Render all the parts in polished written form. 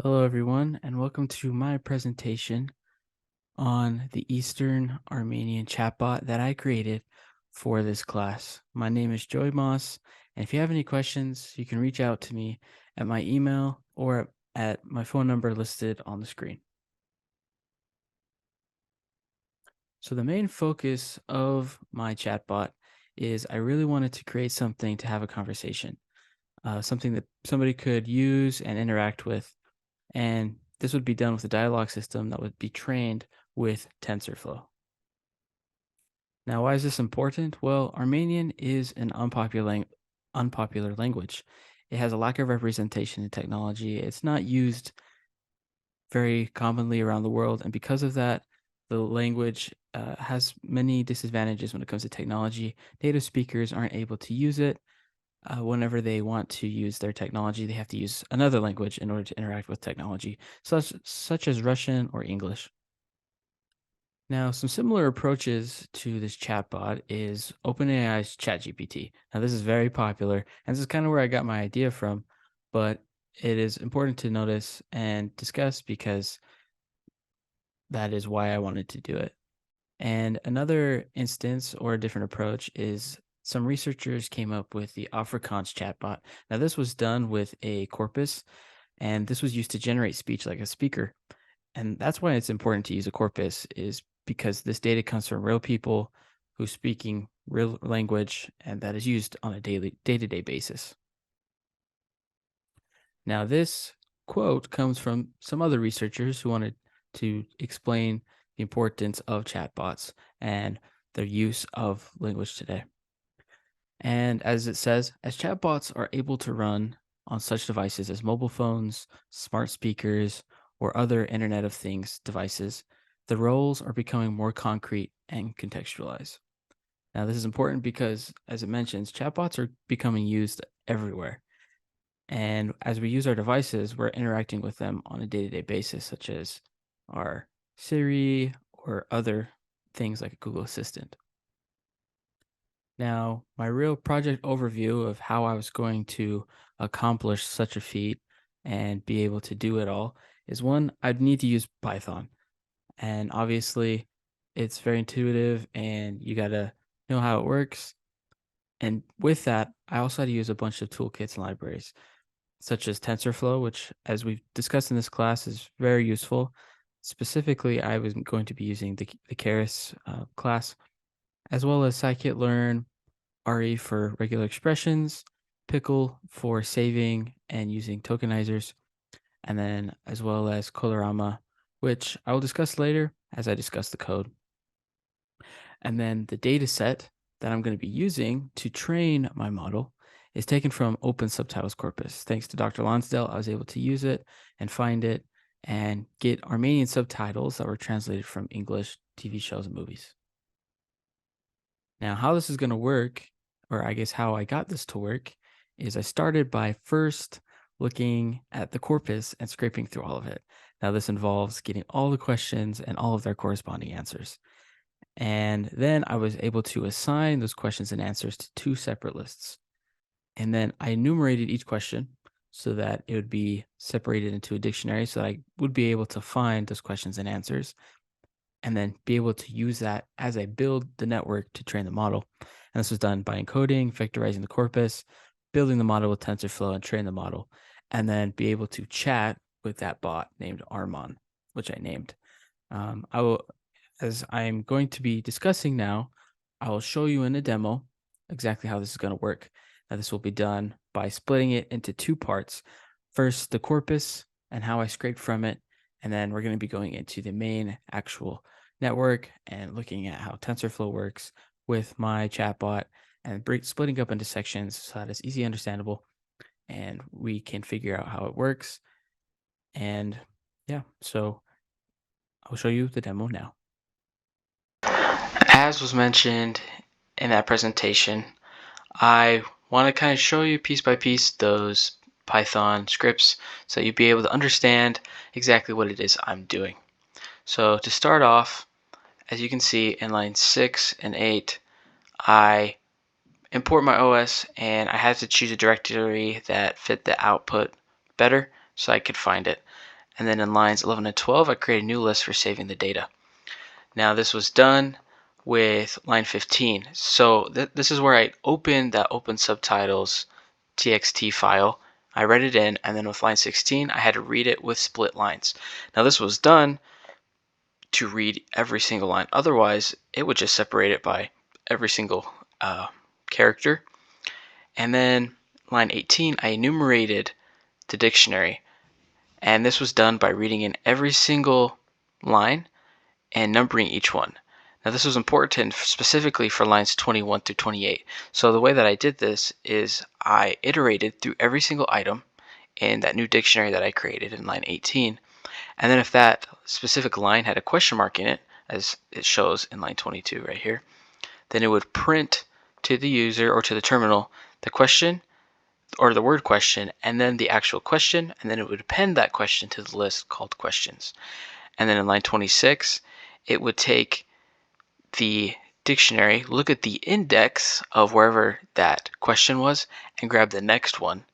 Hello, everyone, and welcome to my presentation on the Eastern Armenian chatbot that I created for this class. My name is Joey Moss, and if you have any questions, you can reach out to me at my email or at my phone number listed on the screen. So, the main focus of my chatbot is I really wanted to create something to have a conversation, something that somebody could use and interact with. And this would be done with a dialogue system that would be trained with TensorFlow. Now, why is this important? Well, Armenian is an unpopular language. It has a lack of representation in technology. It's not used very commonly around the world. And because of that, the language has many disadvantages when it comes to technology. Native speakers aren't able to use it. Whenever they want to use their technology, they have to use another language in order to interact with technology, such as Russian or English. Now, some similar approaches to this chatbot is OpenAI's ChatGPT. Now, this is very popular, and this is kind of where I got my idea from, but it is important to notice and discuss because that is why I wanted to do it. And another instance or a different approach is some researchers came up with the Afrikaans chatbot. Now, this was done with a corpus, and this was used to generate speech like a speaker. And that's why it's important to use a corpus is because this data comes from real people who's speaking real language and that is used on a daily day-to-day basis. Now, this quote comes from some other researchers who wanted to explain the importance of chatbots and their use of language today. And as it says, as chatbots are able to run on such devices as mobile phones, smart speakers, or other Internet of Things devices, the roles are becoming more concrete and contextualized. Now, this is important because, as it mentions, chatbots are becoming used everywhere. And as we use our devices, we're interacting with them on a day to day basis, such as our Siri or other things like a Google Assistant. Now, my real project overview of how I was going to accomplish such a feat and be able to do it all is one, I'd need to use Python. And obviously, it's very intuitive and you got to know how it works. And with that, I also had to use a bunch of toolkits and libraries, such as TensorFlow, which, as we've discussed in this class, is very useful. Specifically, I was going to be using the Keras class, as well as scikit-learn, RE for regular expressions, Pickle for saving and using tokenizers, and then as well as Colorama, which I will discuss later as I discuss the code. And then the data set that I'm going to be using to train my model is taken from Open Subtitles Corpus. Thanks to Dr. Lonsdale, I was able to use it and find it and get Armenian subtitles that were translated from English TV shows and movies. Now, how this is going to work, or I guess how I got this to work, is I started by first looking at the corpus and scraping through all of it. Now, this involves getting all the questions and all of their corresponding answers. And then I was able to assign those questions and answers to two separate lists. And then I enumerated each question so that it would be separated into a dictionary so that I would be able to find those questions and answers and then be able to use that as I build the network to train the model. And this was done by encoding, vectorizing the corpus, building the model with TensorFlow and train the model, and then be able to chat with that bot named Armon, which I named. I will, as I'm going to be discussing now, I will show you in a demo exactly how this is going to work. Now, this will be done by splitting it into two parts. First, the corpus and how I scraped from it, and then we're going to be going into the main actual network and looking at how TensorFlow works with my chatbot and splitting up into sections so that it's easy understandable and we can figure out how it works. And yeah, so I'll show you the demo now. As was mentioned in that presentation, I want to kind of show you piece by piece those Python scripts so you'd be able to understand exactly what it is I'm doing. So to start off, as you can see in line 6 and 8, I import my OS and I had to choose a directory that fit the output better so I could find it. And then in lines 11 and 12, I create a new list for saving the data. Now this was done with line 15. So this is where I opened that open subtitles txt file. I read it in, and then with line 16, I had to read it with split lines. Now this was done to read every single line. Otherwise, it would just separate it by every single character. And then line 18, I enumerated the dictionary. And this was done by reading in every single line and numbering each one. Now this was important specifically for lines 21 through 28. So the way that I did this is I iterated through every single item in that new dictionary that I created in line 18. And then if that specific line had a question mark in it, as it shows in line 22 right here, then it would print to the user or to the terminal the question or the word question, and then the actual question, and then it would append that question to the list called questions. And then in line 26, it would take the dictionary, look at the index of wherever that question was, and grab the next one.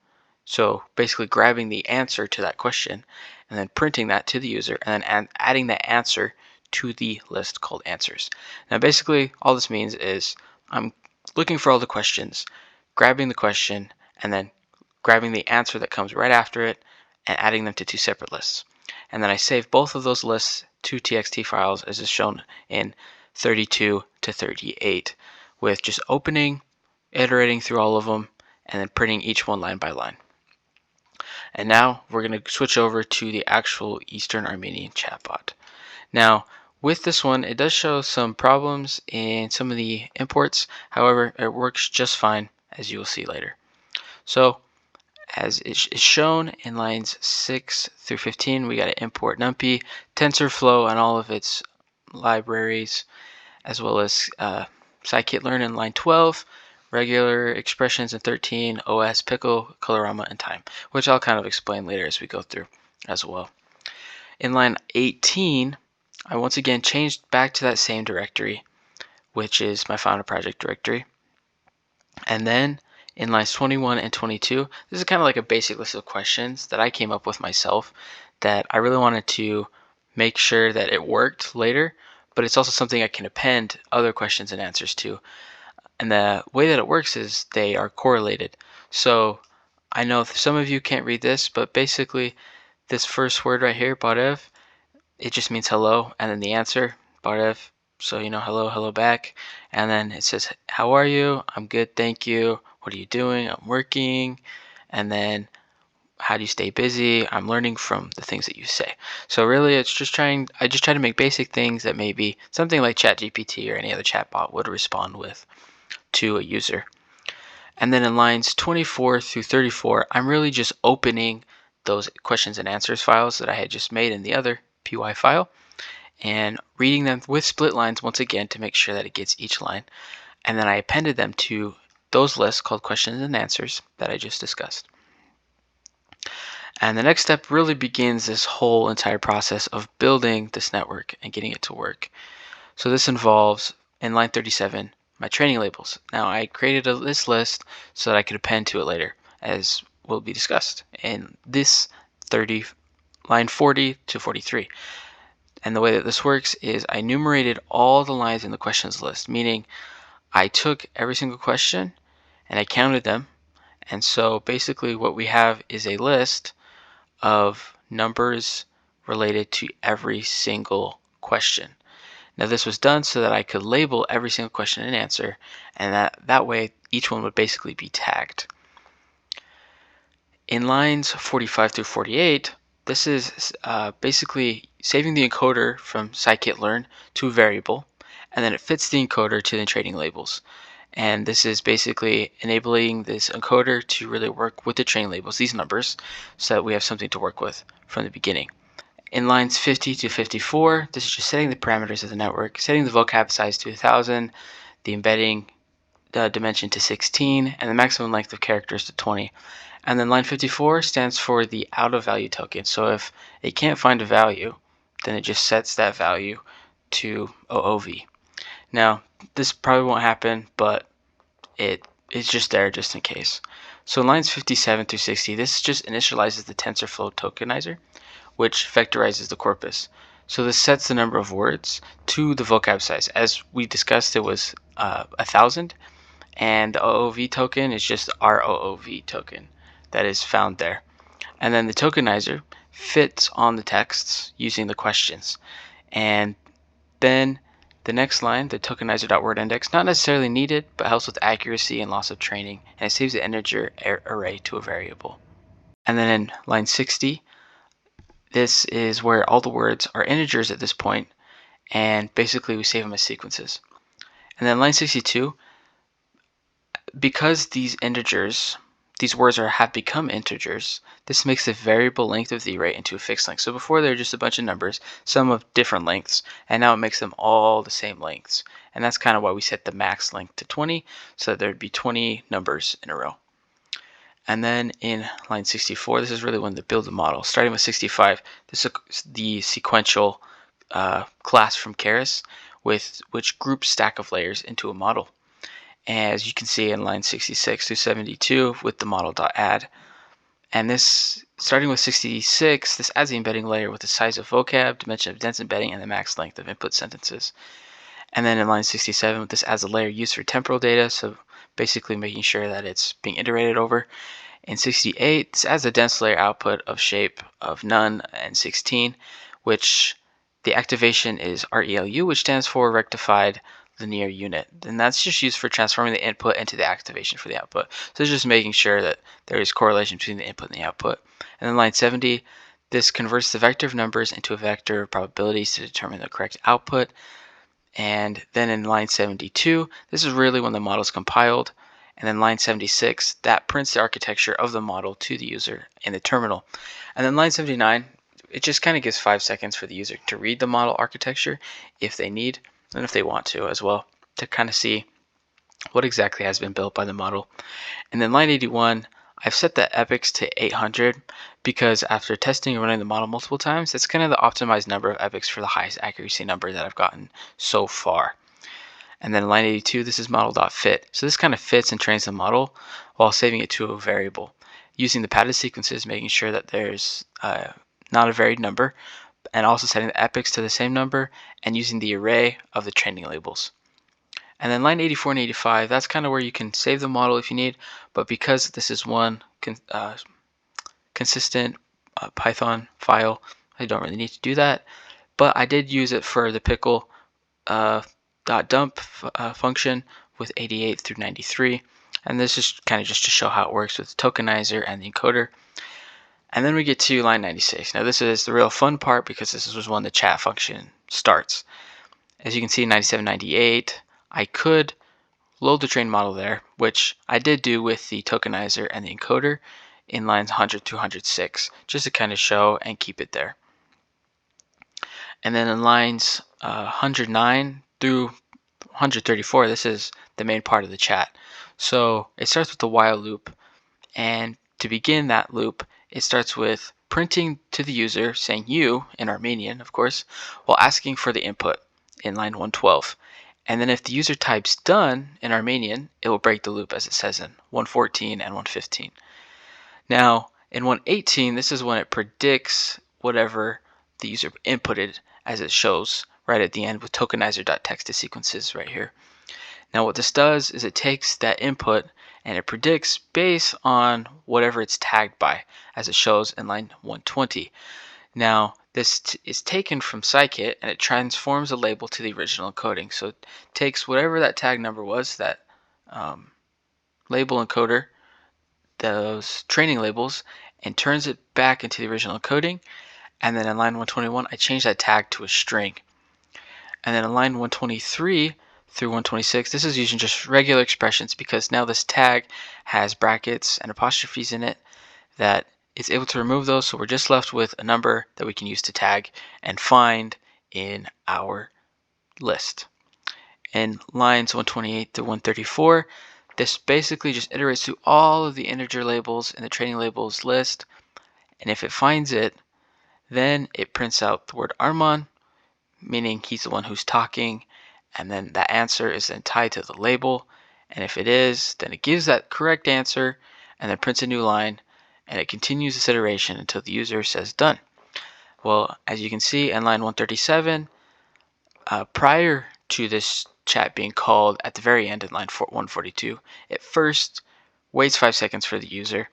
So basically grabbing the answer to that question and then printing that to the user and then adding that answer to the list called answers. Now basically all this means is I'm looking for all the questions, grabbing the question, and then grabbing the answer that comes right after it and adding them to two separate lists. And then I save both of those lists to txt files as is shown in 32 to 38 with just opening, iterating through all of them, and then printing each one line by line. And now we're going to switch over to the actual Eastern Armenian chatbot. Now, with this one, it does show some problems in some of the imports. However, it works just fine, as you will see later. So, as is shown in lines 6 through 15, we got to import NumPy, TensorFlow, and all of its libraries, as well as scikit-learn in line 12, regular expressions in 13, OS, Pickle, Colorama, and Time, which I'll kind of explain later as we go through as well. In line 18, I once again changed back to that same directory, which is my final project directory. And then in lines 21 and 22, this is kind of like a basic list of questions that I came up with myself that I really wanted to make sure that it worked later, but it's also something I can append other questions and answers to. And the way that it works is they are correlated. So I know some of you can't read this, but basically this first word right here, barev, it just means hello, and then the answer, barev, so you know hello, hello back. And then it says, how are you? I'm good, thank you. What are you doing? I'm working. And then how do you stay busy? I'm learning from the things that you say. So really I just try to make basic things that maybe something like ChatGPT or any other chatbot would respond with to a user. And then in lines 24 through 34, I'm really just opening those questions and answers files that I had just made in the other py file and reading them with split lines once again to make sure that it gets each line. And then I appended them to those lists called questions and answers that I just discussed. And the next step really begins this whole entire process of building this network and getting it to work. So this involves, in line 37, my training labels. Now I created this list so that I could append to it later, as will be discussed in this line 40 to 43. And the way that this works is I enumerated all the lines in the questions list, meaning I took every single question and I counted them. And so basically what we have is a list of numbers related to every single question. Now this was done so that I could label every single question and answer, and that way each one would basically be tagged. In lines 45 through 48, this is basically saving the encoder from scikit-learn to a variable, and then it fits the encoder to the training labels. And this is basically enabling this encoder to really work with the training labels, these numbers, so that we have something to work with from the beginning. In lines 50 to 54, this is just setting the parameters of the network, setting the vocab size to 1,000, the embedding dimension to 16, and the maximum length of characters to 20. And then line 54 stands for the out of value token. So if it can't find a value, then it just sets that value to OOV. Now, this probably won't happen, but it's just there just in case. So lines 57 through 60, this just initializes the TensorFlow tokenizer, which vectorizes the corpus. So this sets the number of words to the vocab size. As we discussed, it was 1,000, and the OOV token is just our OOV token that is found there. And then the tokenizer fits on the texts using the questions. And then the next line, the tokenizer.wordIndex, not necessarily needed, but helps with accuracy and loss of training, and it saves the integer array to a variable. And then in line 60, this is where all the words are integers at this point, and basically we save them as sequences. And then line 62, because these words have become integers, this makes the variable length of the array into a fixed length. So before they were just a bunch of numbers, some of different lengths, and now it makes them all the same lengths. And that's kind of why we set the max length to 20, so that there'd be 20 numbers in a row. And then in line 64, this is really when they build the model. Starting with 65, this is the sequential class from Keras, which groups stack of layers into a model. As you can see in line 66 through 72 with the model.add. And this, starting with 66, this adds the embedding layer with the size of vocab, dimension of dense embedding, and the max length of input sentences. And then in line 67, this adds a layer used for temporal data, so basically making sure that it's being iterated over. In 68, this adds a dense layer output of shape of none, and 16, which the activation is RELU, which stands for rectified linear unit. And that's just used for transforming the input into the activation for the output. So it's just making sure that there is correlation between the input and the output. And then line 70, this converts the vector of numbers into a vector of probabilities to determine the correct output. And then in line 72, this is really when the model is compiled. And then line 76, that prints the architecture of the model to the user in the terminal. And then line 79, it just kind of gives 5 seconds for the user to read the model architecture if they need, and if they want to as well, to kind of see what exactly has been built by the model. And then line 81, I've set the epochs to 800 because after testing and running the model multiple times, that's kind of the optimized number of epochs for the highest accuracy number that I've gotten so far. And then line 82, this is model.fit. So this kind of fits and trains the model while saving it to a variable. Using the padded sequences, making sure that there's not a varied number, and also setting the epochs to the same number, and using the array of the training labels. And then line 84 and 85, that's kind of where you can save the model if you need, but because this is one consistent Python file, I don't really need to do that. But I did use it for the pickle .dump function with 88 through 93, and this is kind of just to show how it works with the tokenizer and the encoder. And then we get to line 96. Now this is the real fun part because this was when the chat function starts. As you can see, 97, 98, I could load the trained model there, which I did do with the tokenizer and the encoder in lines 100 to 106, just to kind of show and keep it there. And then in lines 109 through 134, this is the main part of the chat. So it starts with the while loop, and to begin that loop, it starts with printing to the user saying you, in Armenian of course, while asking for the input in line 112. And then if the user types done in Armenian, it will break the loop as it says in 114 and 115. Now in 118, this is when it predicts whatever the user inputted, as it shows right at the end with tokenizer.text to sequences right here. Now what this does is it takes that input and it predicts based on whatever it's tagged by, as it shows in line 120. Now this is taken from scikit and it transforms a label to the original encoding. So it takes whatever that tag number was, that label encoder, those training labels, and turns it back into the original encoding. And then in line 121, I change that tag to a string. And then in line 123 through 126, this is using just regular expressions because now this tag has brackets and apostrophes in it that it's able to remove those, so we're just left with a number that we can use to tag and find in our list. In lines 128 to 134, this basically just iterates through all of the integer labels in the training labels list, and if it finds it, then it prints out the word Arman, meaning he's the one who's talking, and then that answer is then tied to the label, and if it is, then it gives that correct answer and then prints a new line, and it continues this iteration until the user says done. Well, as you can see in line 137, prior to this chat being called at the very end in line 142, it first waits 5 seconds for the user.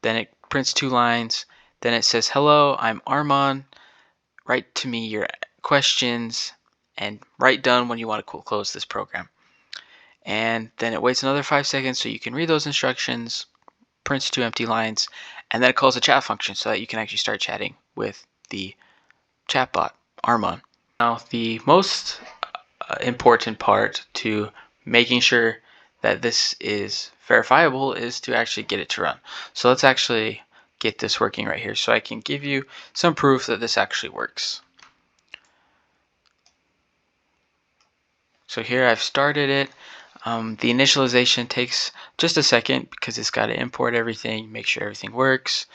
Then it prints 2 lines. Then it says, "Hello, I'm Armon. Write to me your questions and write done when you want to close this program." And then it waits another 5 seconds so you can read those instructions, prints 2 empty lines, and then it calls a chat function so that you can actually start chatting with the chatbot, Armon. Now, the most important part to making sure that this is verifiable is to actually get it to run. So let's actually get this working right here so I can give you some proof that this actually works. So here I've started it. The initialization takes just a second because it's got to import everything, make sure everything works,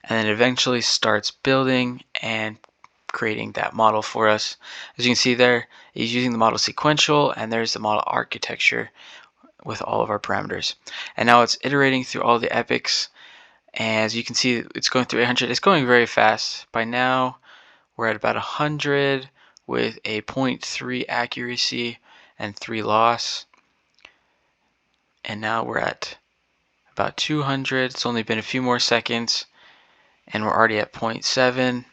and then eventually starts building and creating that model for us. As you can see there, it's using the model sequential, and there's the model architecture with all of our parameters. And now it's iterating through all the epochs. And as you can see, it's going through 800. It's going very fast. By now, we're at about 100 with a 0.3 accuracy and 3 loss. And now we're at about 200. It's only been a few more seconds, and we're already at 0.7.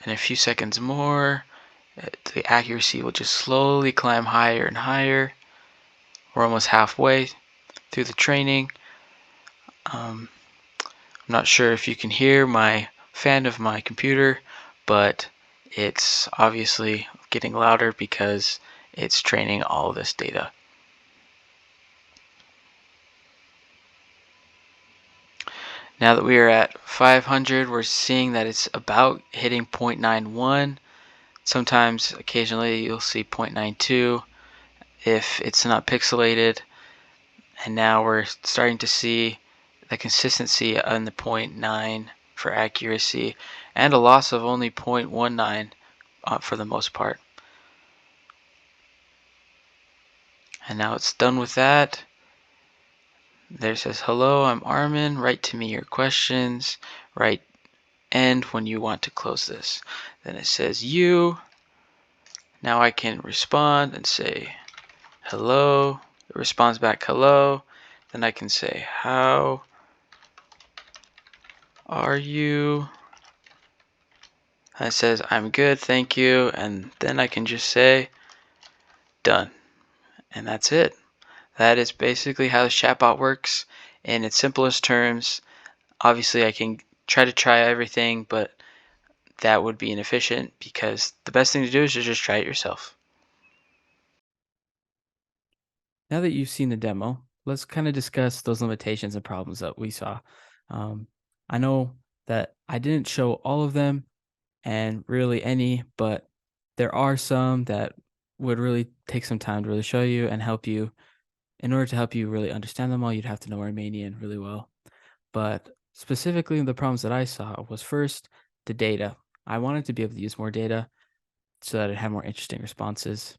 In a few seconds more, the accuracy will just slowly climb higher and higher. We're almost halfway through the training. I'm not sure if you can hear my fan of my computer, but it's obviously getting louder because it's training all of this data. Now that we are at 500, we're seeing that it's about hitting 0.91. Sometimes, occasionally, you'll see 0.92 if it's not pixelated. And now we're starting to see the consistency on the 0.9 for accuracy and a loss of only 0.19 for the most part. And now it's done with that. There it says, "Hello, I'm Armin. Write to me your questions. Write end when you want to close this." Then it says you. Now I can respond and say hello. It responds back hello. Then I can say, "How are you?" And it says, "I'm good, thank you." And then I can just say done. And that's it. That is basically how the chatbot works in its simplest terms. Obviously, I can try everything, but that would be inefficient because the best thing to do is to just try it yourself. Now that you've seen the demo, let's kind of discuss those limitations and problems that we saw. Um, I know that I didn't show all of them and really any, but there are some that would really take some time to really show you and help you. In order to help you really understand them all, you'd have to know Armenian really well. But specifically, the problems that I saw was first the data. I wanted to be able to use more data so that it had more interesting responses.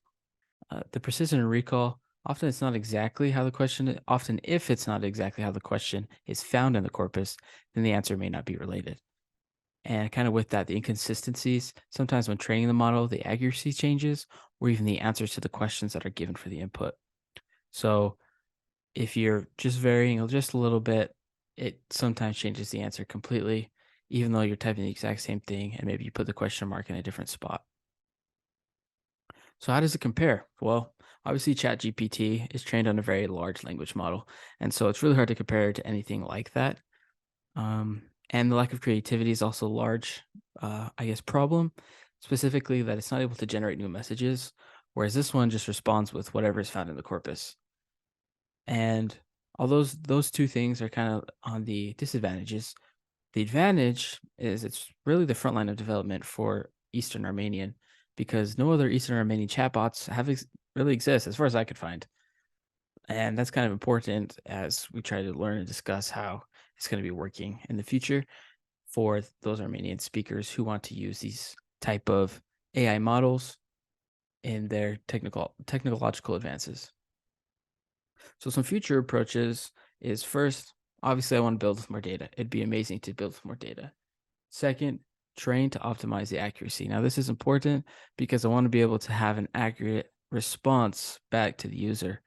The precision and recall, often it's not exactly how the question, often if it's not exactly how the question is found in the corpus, then the answer may not be related. And kind of with that, the inconsistencies, sometimes when training the model, the accuracy changes, or even the answers to the questions that are given for the input. So if you're just varying just a little bit, it sometimes changes the answer completely, even though you're typing the exact same thing and maybe you put the question mark in a different spot. So how does it compare? Well, obviously ChatGPT is trained on a very large language model, and so it's really hard to compare it to anything like that. And the lack of creativity is also a large, I guess, problem. Specifically, that it's not able to generate new messages, whereas this one just responds with whatever is found in the corpus. And although those two things are kind of on the disadvantages, the advantage is it's really the front line of development for Eastern Armenian because no other Eastern Armenian chatbots really exist as far as I could find. And that's kind of important as we try to learn and discuss how it's going to be working in the future for those Armenian speakers who want to use these type of AI models in their technological advances. So some future approaches is first, obviously I want to build with more data. It'd be amazing to build with more data. Second, train to optimize the accuracy. Now, this is important because I want to be able to have an accurate response back to the user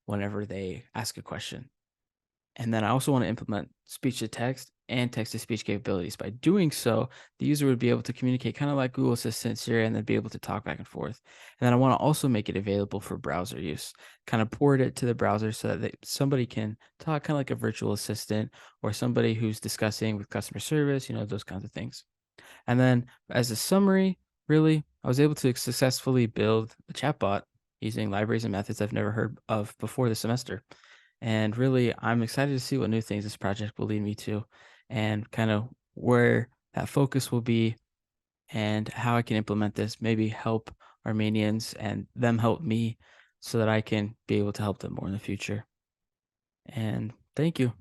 whenever they ask a question. And then I also want to implement speech to text and text to speech capabilities. By doing so, the user would be able to communicate kind of like Google Assistant, Siri, and then be able to talk back and forth. And then I want to also make it available for browser use, kind of port it to the browser so that somebody can talk kind of like a virtual assistant or somebody who's discussing with customer service, those kinds of things. And then as a summary, really, I was able to successfully build a chatbot using libraries and methods I've never heard of before this semester. And really, I'm excited to see what new things this project will lead me to and kind of where that focus will be and how I can implement this, maybe help Armenians and them help me so that I can be able to help them more in the future. And thank you.